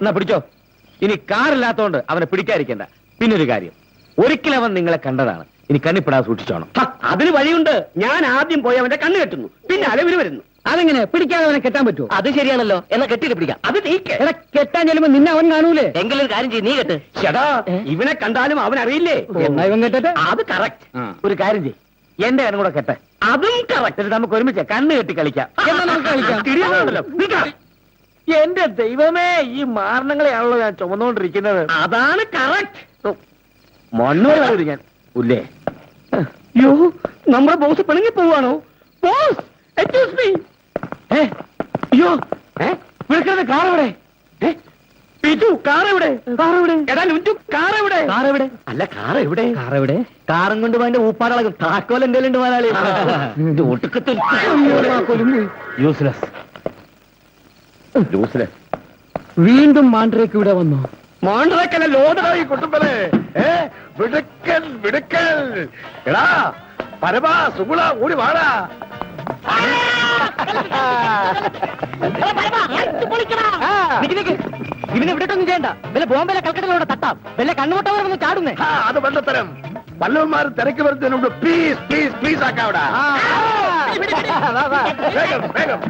എന്നാ പിടിച്ചോ. ഇനി കാറില്ലാത്തോണ്ട് അവനെ പിടിക്കാതിരിക്കണ്ട. പിന്നൊരു കാര്യം, ഒരിക്കലും അവൻ നിങ്ങളെ കണ്ടതാണ്. ഇനി കണ്ണിപ്പെടാതെ സൂക്ഷിച്ചോണം. അതിന് വഴിയുണ്ട്. ഞാൻ ആദ്യം പോയി അവന്റെ കണ്ണ് കെട്ടുന്നു, പിന്നെ അലവിന് വരുന്നു. അതെങ്ങനെ പിടിക്കാതെ അവനെ കെട്ടാൻ പറ്റുമോ? അത് ശരിയാണല്ലോ. എന്നാ കെട്ടിട്ട് പിടിക്കാം. അത് നീ കെട്ടാൻ ചെല്ലുമ്പോ നിന്നെ അവൻ കാണൂലേ? എങ്കിലും കാര്യം ചെയ്യും, നീ കെട്ട്. ചേട്ടാ, ഇവനെ കണ്ടാലും അവൻ അറിയില്ലേ? എന്നാ ഇവൻ കെട്ടെ. അത് കറക്റ്റ്. ഒരു കാര്യം ചെയ്യും, എന്റെ കണ്ണും കൂടെ കെട്ടെ. അതും കറക്റ്റ്. നമുക്ക് ഒരുമിച്ച് കണ്ണ് കെട്ടി കളിക്കാം. എന്നാ നമുക്ക് കളിക്കാം. എന്റെ ദൈവമേ, ഈ മാരണങ്ങളെയാണല്ലോ ഞാൻ ചുമന്നുകൊണ്ടിരിക്കുന്നത്. അതാണ് കറക്റ്റ്. മണ്ണൂർ ഞാൻ ഉല്ലേ. യോ, നമ്മുടെ ബോസ് പിണങ്ങി പോവാണോ? Boss, excuse me. അയ്യോ, വിളിക്കുന്നത് കാർ എവിടെ? കാർ എവിടെ? എടാ ലുഞ്ചു, കാർ എവിടെ? അല്ല, കാർ എവിടെ? കാറും കൊണ്ട് പോയി ഊപ്പാടളകും. താക്കോൽ എന്തേലും ഉണ്ട് മലയാളി. യൂസ്ലെസ്. വീണ്ടും മാൻഡ്രേക്ക് ഇവിടെ വന്നു. മാണ്ഡ്രേക്കല്ല, ലോഡറായി കുട്ടുമ്പലേ. വിടുക്കൽ. എടാ പരമാ സുഗുള കൂടി വാടാ. ഇവനെ വിടട്ടൊന്നും ചെയ്യണ്ട. വല്ല ബോംബെയിലെ കൽക്കട്ടയിലൂടെ തട്ടാം. വല്ല കണ്ണുമുട്ടവർ വന്ന് ചാടുന്നേ. അത് വെള്ളത്തരം. വല്ലവന്മാർ തിരക്ക് വരുന്നതിനുണ്ട്. പ്ലീസ് പ്ലീസ് പ്ലീസ് ആക്കാവിടാ. വേഗം.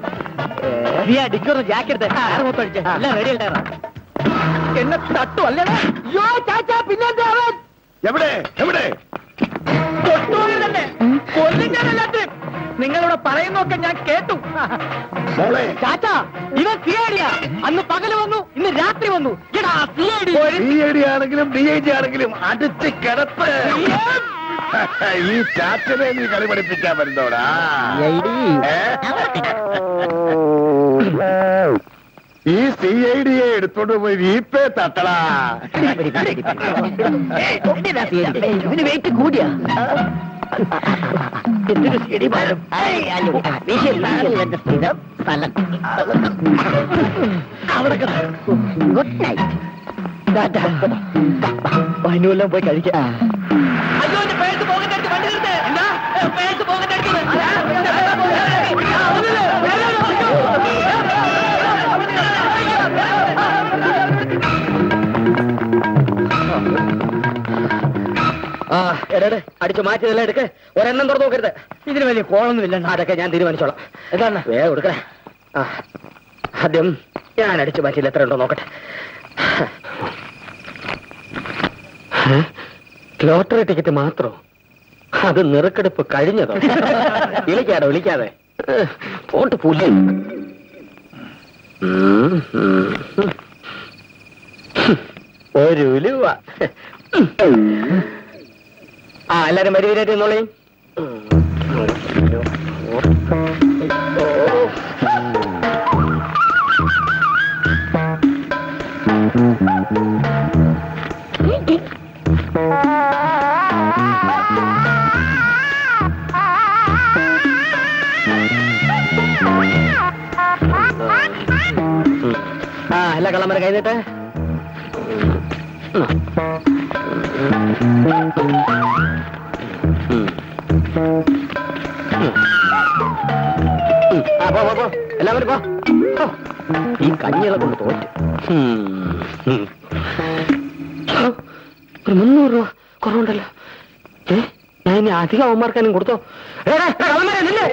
ഡിക്കോന്ന് ജാക്കെടുത്ത് മൊത്തം എല്ലാം റെഡി ആയിട്ടാ. എന്നെ തട്ടു അല്ലേ? യോ ചാച്ചാ, പിന്നെന്താ അവൻ? എവിടെ? നിങ്ങളിവിടെ പറയുന്നൊക്കെ ഞാൻ കേട്ടു. ചാച്ചാ, ഇവൻ സിഐഡിയാ. അന്ന് പകല് വന്നു, ഇന്ന് രാത്രി വന്നു. സിഐഡി ആണെങ്കിലും DIG ആണെങ്കിലും അടിച്ച് കിടപ്പ്. ഈ ചാച്ചനെ നീ കളി പഠിപ്പിക്കാൻ വരുന്നോടാ. ഈ CIDയെ എടുത്തോണ്ട് പോയി വീപ്പേ തട്ടടാ. വെയിറ്റ് കൂടിയാ. എന്തൊരു ചെടിമാരും. Good night. വൈനുവെല്ലാം പോയി കഴിക്കാം. അയ്യോ, എന്റെ പേഴ്സ് പോകട്ടെ. വണ്ടി നിർത്തേ. എന്താ പേഴ്സ് പോകട്ടെ? എടേ, അടിച്ചു മാറ്റിയതെല്ലാം എടുക്ക്. ഒരെണ്ണം തുറന്നു നോക്കരുത്. ഇതിന് വലിയ കോളൊന്നുമില്ല. അതൊക്കെ ഞാൻ തീരുമാനിച്ചോളാം. എന്താണ് വേഗം കൊടുക്കണേ. ആദ്യം ഞാൻ അടിച്ചു മാറ്റിയില്ല, എത്ര ഉണ്ടോ നോക്കട്ടെ. ലോട്ടറി ടിക്കറ്റ് മാത്രം. അത് നിറക്കെടുപ്പ് കഴിഞ്ഞതോ? വിളിക്കാതെ പോട്ട് പുല്ല്. ഒരു ഉലുവ. എല്ലാരും മരുവരായിട്ട് എന്നോളേ. എല്ലാ കള്ളന്മാരെ കൈന്നിട്ട്. എല്ലാവരും പോ. ഈ കഞ്ഞികളെ കൊണ്ട് തോറ്റ്. 300 രൂപ കുറവുണ്ടല്ലോ. ഞാൻ ഇനി അധികം അവന്മാർക്കാനും കൊടുത്തോ? നില്ലേ.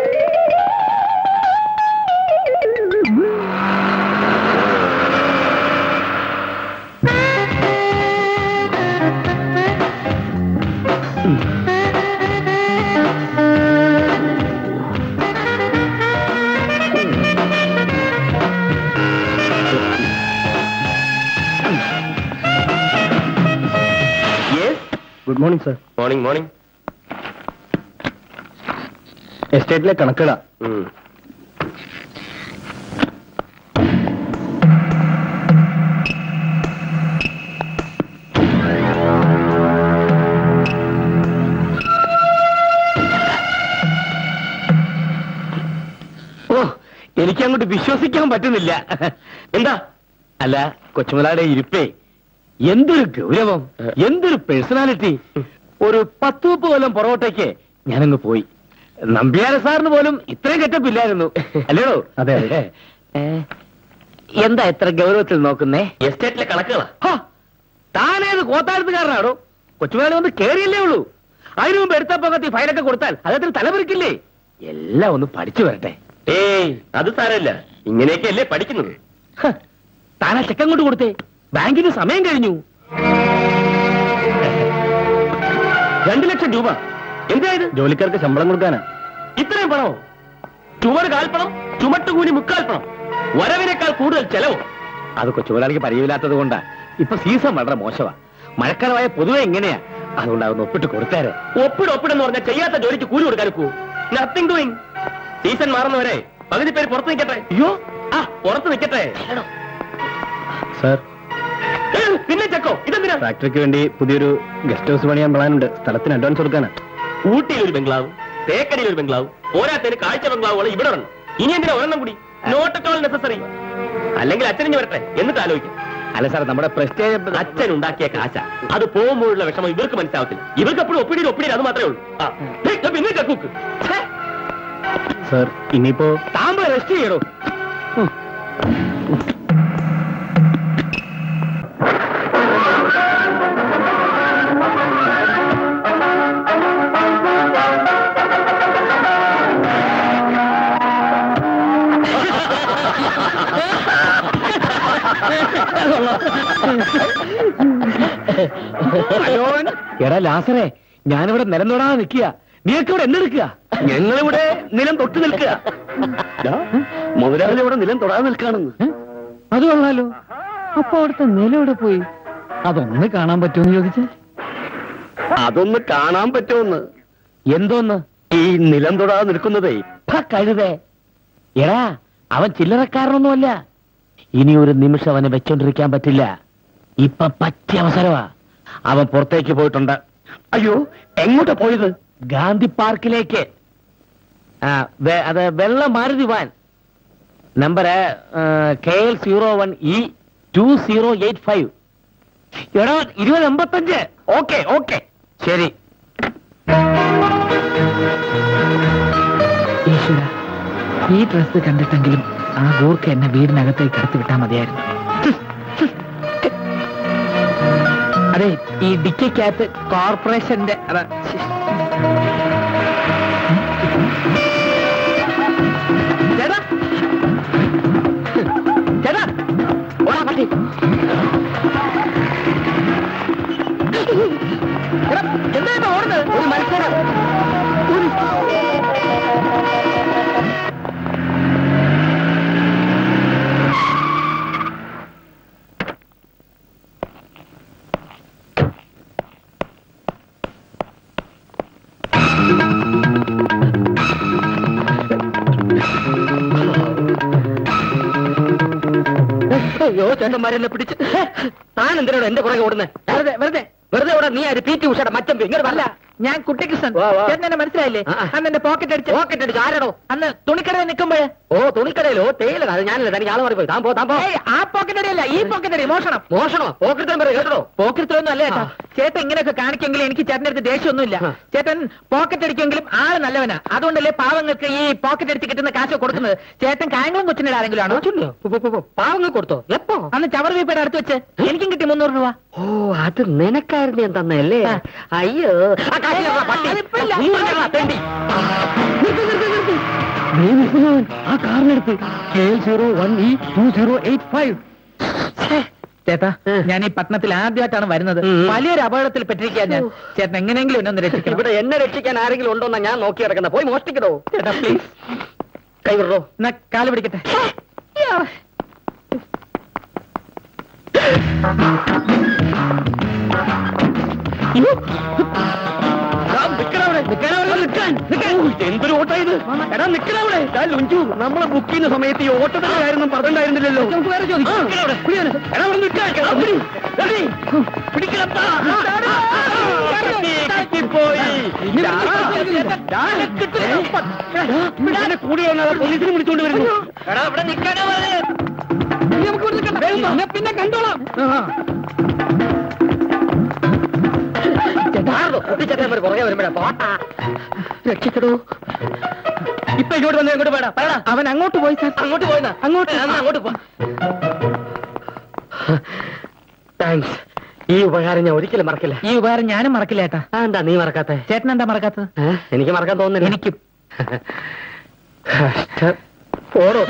Good morning sir. മോർണിംഗ്. എസ്റ്റേറ്റിലെ കണക്കുകളാ. എനിക്കങ്ങോട്ട് വിശ്വസിക്കാൻ പറ്റുന്നില്ല. എന്താ? അല്ല, കൊച്ചുമുതലാളിയുടെ ഇരിപ്പേ എന്തൊരു ഗൗരവം, എന്തൊരു പേഴ്സണാലിറ്റി. ഒരു 10-30 കൊല്ലം പുറകോട്ടേക്ക് ഞാനങ്ങ് പോയി. നമ്പ്യാര സാറിന് പോലും ഇത്രയും കെറ്റപ്പില്ലായിരുന്നു. അല്ലേടോ? അതെ. എന്താ എത്ര ഗൗരവത്തിൽ നോക്കുന്നേ? എസ്റ്റേറ്റിലെ കണക്കുകളാ. താനേത് കോത്താഴത്തുകാരനാണോ? കൊച്ചുമേലെ ഒന്ന് കേറിയല്ലേ ഉള്ളൂ. അതിനു മുമ്പ് എടുത്ത പോകത്തി ഫയലൊക്കെ കൊടുത്താൽ അദ്ദേഹത്തിന് തലപൊരിക്കില്ലേ? എല്ലാം ഒന്ന് പഠിച്ചു വരട്ടെ. ഏയ് അത് സാരമില്ല, ഇങ്ങനെയൊക്കെയല്ലേ പഠിക്കുന്നത്. താനാ ചെക്കൻ കൊണ്ട് കൊടുത്തേ, ബാങ്കിന് സമയം കഴിഞ്ഞു. 2 ലക്ഷം രൂപ എന്തായത്? ജോലിക്കാർക്ക് ശമ്പളം കൊടുക്കാനാ. ഇത്രയും പണമോ? ചുമട് കാൽപ്പണം, ചുമട്ടുകൂലി 3/4 പണം, വരവിനേക്കാൾ കൂടുതൽ ചെലവോ? അത് കൊച്ചുമുതലാളിക്ക് പരിചയമില്ലാത്തത് കൊണ്ടാ. ഇപ്പൊ സീസൺ വളരെ മോശമാ. മഴക്കാലമായ പൊതുവെ ഇങ്ങനെയാ. അതുകൊണ്ട് അതൊന്ന് ഒപ്പിട്ട് കൊടുത്തേരെ. ഒപ്പിടെന്ന് പറഞ്ഞാൽ ചെയ്യാത്ത ജോലിക്ക് കൂലി കൊടുക്കാനൊക്കൂ? Nothing doing. സീസൺ മാറുന്നവരെ പകുതി പേര് പുറത്ത് നിൽക്കട്ടെ. അയ്യോ, പുറത്ത് നിൽക്കട്ടെ. സാർ, പിന്നെ ചെക്കോ ഇതെന്തിനാ? ഫാക്ടറിക്ക് വേണ്ടി പുതിയൊരു ഗസ്റ്റ് ഹൗസ് പണിയാൻ പ്ലാനുണ്ട്. സ്ഥലത്തിന് അഡ്വാൻസ് കൊടുക്കാനാ. ഊട്ടിയിൽ ഒരു ബംഗ്ലാവ്, തേക്കടിയിൽ ഒരു ബംഗ്ലാവ്, പോരാത്തതിന് കാഴ്ച ബംഗ്ലാവുകൾ ഇവിടെ വരണം. ഇനി എന്തിനാ ഒരെണ്ണം കൂടി? Not at all necessary. അല്ലെങ്കിൽ അച്ഛനിഞ്ഞ് വരട്ടെ, എന്നിട്ട് ആലോചിക്കാം. അല്ല സാർ, നമ്മുടെ പ്രസ്റ്റേജ് അച്ഛൻ ഉണ്ടാക്കിയ കാശ അത് പോകുമ്പോഴുള്ള വിഷമം ഇവർക്ക് മനസ്സിലാവത്തില്ല. ഇവർക്ക് എപ്പോഴും ഒപ്പിടിയിൽ അത് മാത്രമേ ഉള്ളൂ. പിന്നെ ചെക്കൂക്ക്. സാർ, ഇനിയിപ്പോ താമ്പ റെസ്റ്റ് ചെയ്യണോ? എടാ ലാസറേ, ഞാനിവിടെ നിലം തൊടാതെ നിൽക്കുക. നീയൊക്കെ ഇവിടെ എന്നെടുക്കുക? ഞങ്ങളിവിടെ നിലം തൊട്ട് നിൽക്കുക. മുതലാളി ഇവിടെ നിലം തൊടാതെ നിൽക്കുകയാണെന്ന്. അത് കൊള്ളാലോ. അപ്പൊ അവിടുത്തെ നിലം ഇവിടെ പോയി? അതൊന്ന് കാണാൻ പറ്റുമെന്ന് ചോദിച്ചേ. അതൊന്ന് കാണാൻ പറ്റുമെന്ന്. എന്തോന്ന്? ഈ നിലം തൊടാതെ നിൽക്കുന്നതേ. കഴുതേ, എടാ അവൻ ചില്ലറക്കാരനൊന്നുമല്ല. ഇനി ഒരു നിമിഷം അവനെ വെച്ചോണ്ടിരിക്കാൻ പറ്റില്ല. ഇപ്പൊ പറ്റിയ അവസരമാ. അവൻ പുറത്തേക്ക് പോയിട്ടുണ്ട്. അയ്യോ, എങ്ങോട്ടാ പോയത്? ഗാന്ധി പാർക്കിലേക്ക്. അത് വെള്ള മാരുതി വാൻ, നമ്പർ KL01E 2085. എടാ 2085. ഓക്കെ ഓക്കെ, ശരി. ഈശ്വര, ഈ ഡ്രസ് കണ്ടിട്ടെങ്കിലും ആ ഗൂർക്ക് എന്നെ വീടിനകത്തേക്ക് കടത്തി വിട്ടാൽ മതിയായിരുന്നു. അതെ, ഈ ഡിക്കകത്ത് കോർപ്പറേഷന്റെ ചേട്ടാ ചേട്ടാ, ഓടാ പട്ടി. എന്താ ഓടുന്നത്? ഒരു മത്സരം. അയ്യോ, ചേട്ടന്മാരെന്നെ പിടിച്ച്. താൻ എന്തിനാണോ എന്റെ പുറകെ ഓടുന്നത്? വെറുതെ വെറുതെ വെറുതെ ഓടാ. നീ ആര്? PT ഉഷയുടെ മച്ചമ്പി. ഇങ്ങനെ വല്ല. ഞാൻ കുട്ടിക്കൃഷ്ണൻ. ചേട്ടൻ എന്നെ മനസ്സിലായില്ലേ? അന്ന് എന്റെ പോക്കറ്റ് അടിച്ച് ആരാടോ? അന്ന് തുണിക്കടയിൽ നിൽക്കുമ്പോഴേ. ഓ, തുണിക്കടയിലോ? തേയില. അത് ഞാനല്ല, തനിക്ക് ആള് മാറിപ്പോയി. താൻ പോ. ആ പോക്കറ്റ് അടിയല്ല, ഈ പോക്കറ്റ് അടി. മോഷണോ? പോക്കറ്റ് പറയും കേട്ടോ. പോക്കറ്റിലൊന്നും അല്ല ചേട്ടാ. ചേട്ടൻ ഇങ്ങനെയൊക്കെ കാണിക്കെങ്കിലും എനിക്ക് ചേട്ടൻ്റെ അടുത്ത് ദേഷ്യമൊന്നുമില്ല. ചേട്ടൻ പോക്കറ്റ് അടിക്കെങ്കിലും ആള് നല്ലവനാ. അതുകൊണ്ടല്ലേ പാവങ്ങൾക്ക് ഈ പോക്കറ്റ് അടിച്ച് കിട്ടുന്ന കാശ് കൊടുക്കുന്നത്. ചേട്ടൻ കായംകുളം കൊച്ചിന്റെ ആരെങ്കിലും ആണോ? പാവങ്ങൾ കൊടുത്തോ? എപ്പോ? അന്ന് ചവർ വീപ്പയുടെ അടുത്ത് വെച്ച് എനിക്കും കിട്ടി 300 രൂപ. ഓ, അത് നിനക്കായിരുന്നു ഞാൻ തന്നല്ലേ? അയ്യോ, ആ കാറിനടുത്ത് KL01E 2085. ചേട്ടാ, ഞാൻ ഈ പട്ടണത്തിൽ ആദ്യമായിട്ടാണ് വരുന്നത്. വലിയൊരു അപകടത്തിൽ പെട്ടിരിക്കാൻ ഞാൻ. ചേട്ടൻ എങ്ങനെയെങ്കിലും എന്നെ ഒന്ന് രക്ഷിക്കണം. ഇവിടെ എന്നെ രക്ഷിക്കാൻ ആരെങ്കിലും ഉണ്ടോന്നാ ഞാൻ നോക്കി കിടക്കുന്നത്. പോയി മോഷ്ടിക്കണോ? ചേട്ടാ പ്ലീസ്, കൈ വിടോ. എന്നാ കാല് പിടിക്കട്ടെ. എന്തൊരു ഓട്ടാ ഇത്? എടാ നിക്കണവിടെ. നമ്മളെ ബുക്ക് ചെയ്യുന്ന സമയത്ത് ഈ ഓട്ടത്തിന്റെ കാര്യം പറഞ്ഞിട്ടുണ്ടായിരുന്നില്ലല്ലോ. കൂടി പോലീസിനെ വിളിച്ചോണ്ട് വരുന്നു. പിന്നെ കണ്ടോളാം. പുറകെ വരുമ്പോഴാ രക്ഷിക്കടോ. ഇപ്പൊ ഇങ്ങോട്ട് വന്ന് എങ്ങോട്ട് വേണം? അവൻ അങ്ങോട്ട് പോയി. അങ്ങോട്ട് പോയെന്നാ? അങ്ങോട്ട് പോ. താങ്ക്സ്. ഈ ഉപകാരം ഞാൻ ഒരിക്കലും മറക്കില്ല. ഈ ഉപകാരം ഞാനും മറക്കില്ല ഏട്ടാ. എന്താ നീ മറക്കാത്ത? ചേട്ടൻ എന്താ മറക്കാത്തത്? എനിക്ക് മറക്കാൻ തോന്നുന്നില്ല. എനിക്കും. പോടോ.